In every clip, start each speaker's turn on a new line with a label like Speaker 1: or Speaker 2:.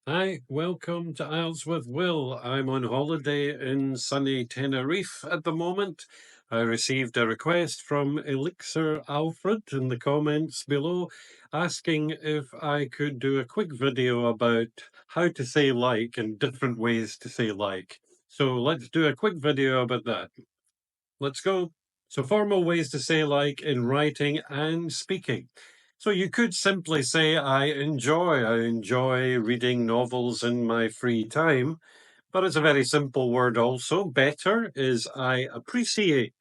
Speaker 1: Hi, welcome to IELTS with Will. I'm on holiday in sunny Tenerife at the moment. I received a request from Elixir Alfred in the comments below asking if I could do a quick video about how to say like and different ways to say like. So let's do a quick video about that. Let's go. So formal ways to say like in writing and speaking. So you could simply say, I enjoy reading novels in my free time, but it's a very simple word also. Better is I appreciate.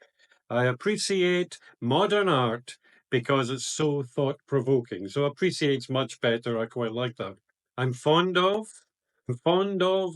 Speaker 1: I appreciate modern art because it's so thought-provoking. So appreciate's much better. I quite like that. I'm fond of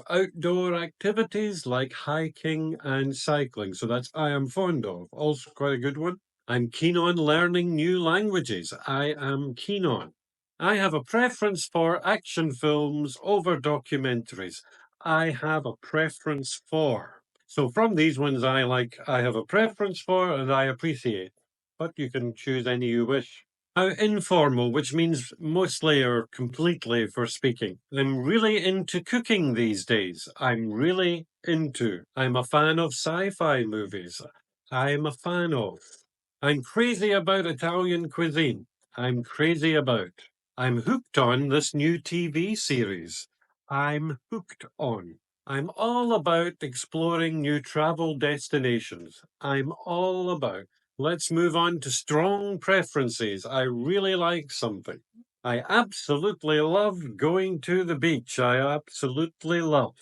Speaker 1: outdoor activities like hiking and cycling. So that's I am fond of. Also quite a good one. I'm keen on learning new languages. I am keen on. I have a preference for action films over documentaries. I have a preference for. So from these ones, I have a preference for and I appreciate, but you can choose any you wish. How informal, which means mostly or completely for speaking. I'm really into cooking these days. I'm really into. I'm a fan of sci-fi movies. I'm a fan of. I'm crazy about Italian cuisine. I'm crazy about. I'm hooked on this new TV series. I'm hooked on. I'm all about exploring new travel destinations. I'm all about. Let's move on to strong preferences. I really like something. I absolutely love going to the beach. I absolutely love.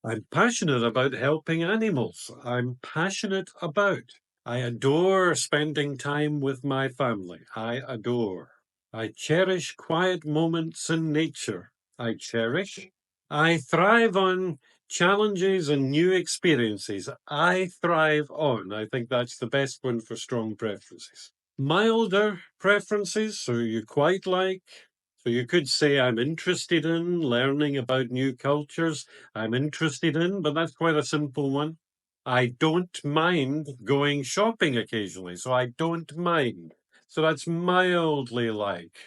Speaker 1: I'm passionate about helping animals. I'm passionate about. I adore spending time with my family. I adore. I cherish quiet moments in nature. I cherish. I thrive on challenges and new experiences. I thrive on. I think that's the best one for strong preferences. Milder preferences, so you quite like. So you could say, I'm interested in learning about new cultures. I'm interested in, but that's quite a simple one. I don't mind going shopping occasionally, so I don't mind. So that's mildly like.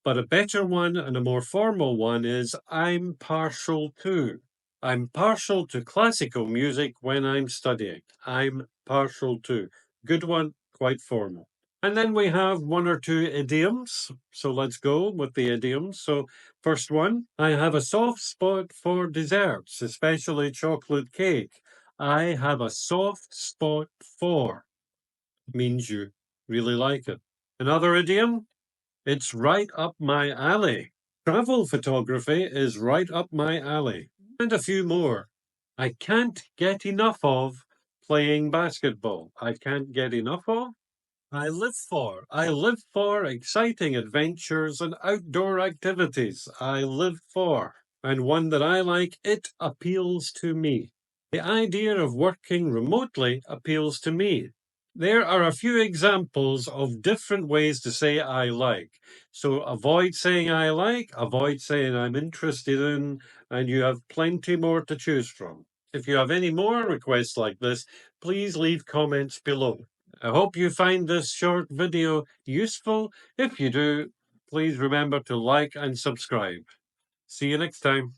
Speaker 1: But a better one and a more formal one is I'm partial to. I'm partial to classical music when I'm studying. I'm partial to. Good one, quite formal. And then we have one or two idioms. So let's go with the idioms. So first one, I have a soft spot for desserts, especially chocolate cake. I have a soft spot for means you really like it. Another idiom, it's right up my alley. Travel photography is right up my alley. And a few more. I can't get enough of playing basketball. I can't get enough of. I live for. I live for exciting adventures and outdoor activities. I live for. And one that I like, it appeals to me. The idea of working remotely appeals to me. There are a few examples of different ways to say I like. So avoid saying I like, avoid saying I'm interested in, and you have plenty more to choose from. If you have any more requests like this, please leave comments below. I hope you find this short video useful. If you do, please remember to like and subscribe. See you next time.